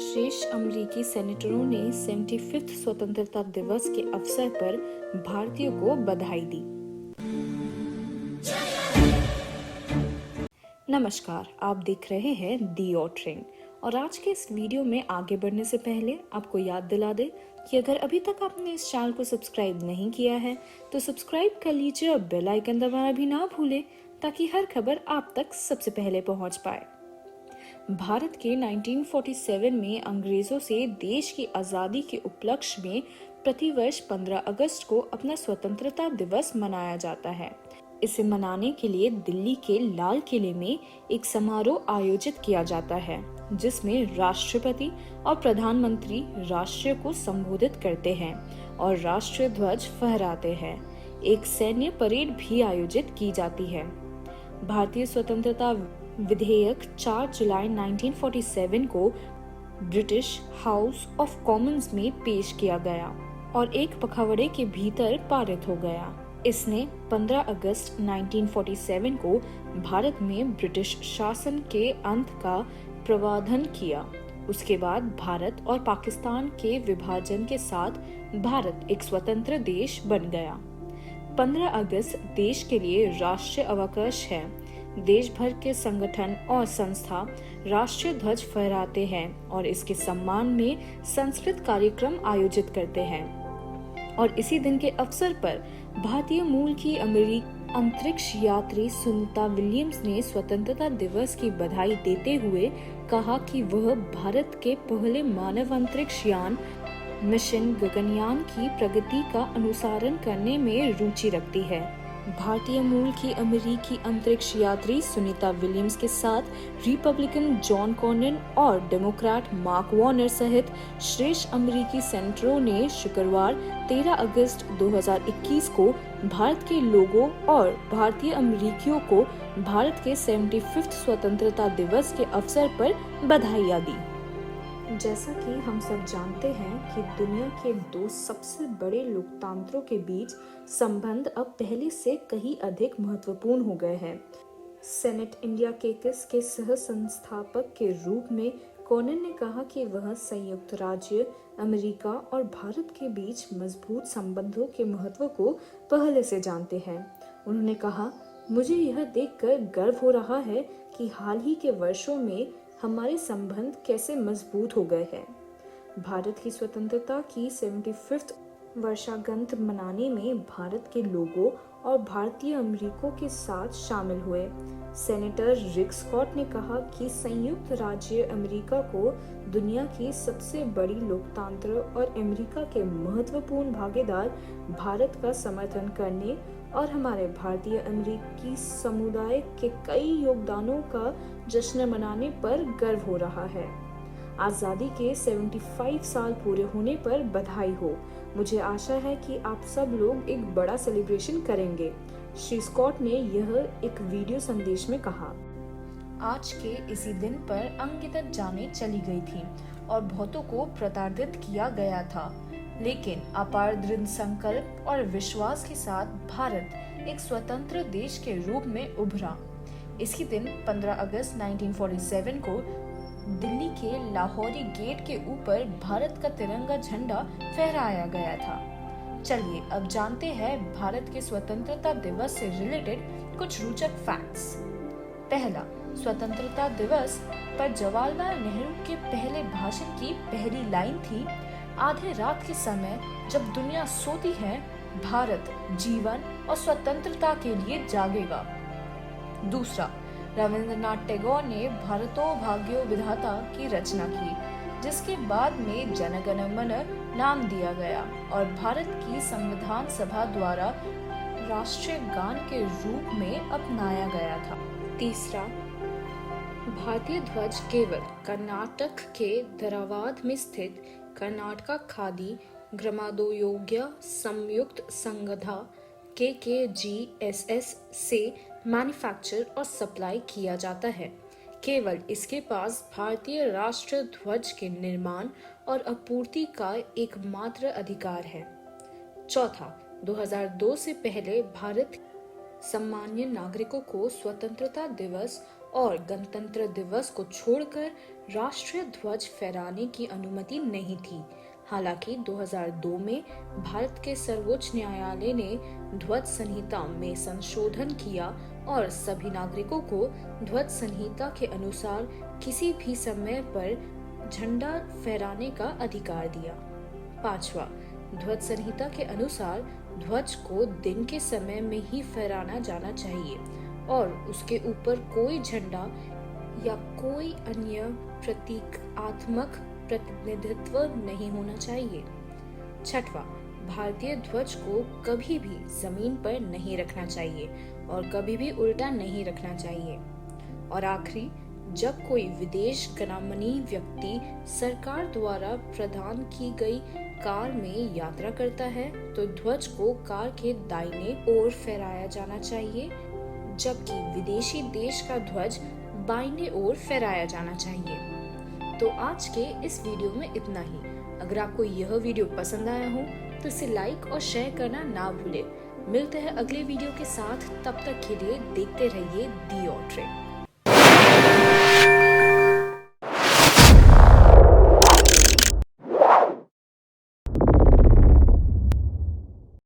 शेष अमेरिकी सेनेटरों ने 75th स्वतंत्रता दिवस के अवसर पर भारतीयों को बधाई दी। नमस्कार, आप देख रहे हैं दी ऑटरिंग और आज के इस वीडियो में आगे बढ़ने से पहले आपको याद दिला दे कि अगर अभी तक आपने इस चैनल को सब्सक्राइब नहीं किया है तो सब्सक्राइब कर लीजिए और बेल आइकन दबाना भी ना भूलें ताकि हर खबर आप तक सबसे पहले पहुंच पाए। भारत के 1947 में अंग्रेजों से देश की आजादी के उपलक्ष्य में प्रतिवर्ष 15 अगस्त को अपना स्वतंत्रता दिवस मनाया जाता है। इसे मनाने के लिए दिल्ली के लाल किले में एक समारोह आयोजित किया जाता है जिसमें राष्ट्रपति और प्रधानमंत्री राष्ट्र को संबोधित करते हैं और राष्ट्रीय ध्वज फहराते हैं। एक सैन्य परेड भी आयोजित की जाती है। भारतीय स्वतंत्रता विधेयक 4 जुलाई 1947 को ब्रिटिश हाउस ऑफ कॉमन्स में पेश किया गया और एक पखवाड़े के भीतर पारित हो गया। इसने 15 अगस्त 1947 को भारत में ब्रिटिश शासन के अंत का प्रावधान किया। उसके बाद भारत और पाकिस्तान के विभाजन के साथ भारत एक स्वतंत्र देश बन गया। 15 अगस्त देश के लिए राष्ट्रीय अवकाश है। देश भर के संगठन और संस्था राष्ट्रीय ध्वज फहराते हैं और इसके सम्मान में सांस्कृतिक कार्यक्रम आयोजित करते हैं। और इसी दिन के अवसर पर भारतीय मूल की अमेरिकी अंतरिक्ष यात्री सुनीता विलियम्स ने स्वतंत्रता दिवस की बधाई देते हुए कहा कि वह भारत के पहले मानव अंतरिक्ष यान मिशन गगनयान की प्रगति का अनुसरण करने में रुचि रखती है। भारतीय मूल की अमेरिकी अंतरिक्ष यात्री सुनीता विलियम्स के साथ रिपब्लिकन जॉन कॉनन और डेमोक्रेट मार्क वार्नर सहित श्रेष्ठ अमेरिकी सेनेटरों ने शुक्रवार 13 अगस्त 2021 को भारत के लोगों और भारतीय अमेरिकियों को भारत के 75th स्वतंत्रता दिवस के अवसर पर बधाइयां दी। जैसा कि हम सब जानते हैं कि दुनिया के दो सबसे बड़े लोकतंत्रों के बीच संबंध अब पहले से कहीं अधिक महत्वपूर्ण हो गए हैं। सेनेट इंडिया केकस के सह संस्थापक के रूप में कोनन ने कहा कि वह संयुक्त राज्य अमेरिका और भारत के बीच मजबूत संबंधों के महत्व को पहले से जानते हैं। उन्होंने कहा, मुझे यह देखकर गर्व हो रहा है कि हाल ही के वर्षों में हमारे संबंध कैसे मजबूत हो गए हैं। भारत की स्वतंत्रता की 75th वर्षगांठ मनाने में भारत के लोगों और भारतीय अमेरिकों के साथ शामिल हुए। सेनेटर रिक स्कॉट ने कहा कि संयुक्त राज्य अमेरिका को दुनिया की सबसे बड़ी लोकतंत्र और अमेरिका के महत्वपूर्ण भागीदार भारत का समर्थन करने और हमारे भारतीय अमेरिकी समुदाय के कई योगदानों का जश्न मनाने पर गर्व हो रहा है। आज़ादी के 75 साल पूरे होने पर बधाई हो। मुझे आशा है कि आप सब लोग एक बड़ा सेलिब्रेशन करेंगे, श्री स्कॉट ने यह एक वीडियो संदेश में कहा। आज के इसी दिन पर अंकित जाने चली गई थी और बहुतों को प्रताड़ित किया गया था, लेकिन अपार दृढ़ संकल्प और विश्वास के साथ भारत एक स्वतंत्र देश के रूप में उभरा। इसी दिन 15 अगस्त 1947 को दिल्ली के लाहौरी गेट के ऊपर भारत का तिरंगा झंडा फहराया गया था। चलिए अब जानते हैं भारत के स्वतंत्रता दिवस से रिलेटेड कुछ रोचक फैक्ट्स। पहला, स्वतंत्रता दिवस पर जवाहरलाल नेहरू के पहले भाषण की पहली लाइन थी, आधे रात के समय जब दुनिया सोती है, भारत जीवन और स्वतंत्रता के लिए जागेगा। दूसरा, रविंद्रनाथ टैगोर ने भारतो भाग्यो विधाता की रचना की, जिसके बाद में जन गण मन नाम दिया गया और भारत की संविधान सभा द्वारा राष्ट्रीय गान के रूप में अपनाया गया था। तीसरा, भारतीय ध्वज केवल कर्नाटक के धारवाड़ में स्थित कर्नाटका खादी ग्रामोद्योग संयुक्त संघ KKGSS से मैन्युफैक्चर और सप्लाई किया जाता है। केवल इसके पास भारतीय राष्ट्रीय ध्वज के निर्माण और आपूर्ति का एकमात्र अधिकार है। चौथा, 2002 से पहले भारत सामान्य नागरिकों को स्वतंत्रता दिवस और गणतंत्र दिवस को छोड़कर राष्ट्रीय ध्वज फहराने की अनुमति नहीं थी। हालांकि 2002 में भारत के सर्वोच्च न्यायालय ने ध्वज संहिता में संशोधन किया और सभी नागरिकों को ध्वज संहिता के अनुसार किसी भी समय पर झंडा फहराने का अधिकार दिया। 5वां, ध्वज संहिता के अनुसार ध्वज को दिन के समय में ही फहराना जाना चाहिए और उसके ऊपर कोई झंडा या कोई अन्य प्रतीकात्मक प्रतिनिधित्व नहीं होना चाहिए। 6वां, भारतीय ध्वज को कभी भी जमीन पर नहीं रखना चाहिए और कभी भी उल्टा नहीं रखना चाहिए। और आखिरी, जब कोई विदेश गमनागमनी व्यक्ति सरकार द्वारा प्रदान की गई कार में यात्रा करता है तो ध्वज को कार के दाहिने ओर फहराया जाना चाहिए, जबकि विदेशी देश का ध्वज बाईं ओर फहराया जाना चाहिए। तो आज के इस वीडियो में इतना ही। अगर आपको यह वीडियो पसंद आया हो तो इसे लाइक और शेयर करना ना भूलें। मिलते हैं अगले वीडियो के साथ, तब तक के लिए देखते रहिए दी ऑट्रिक।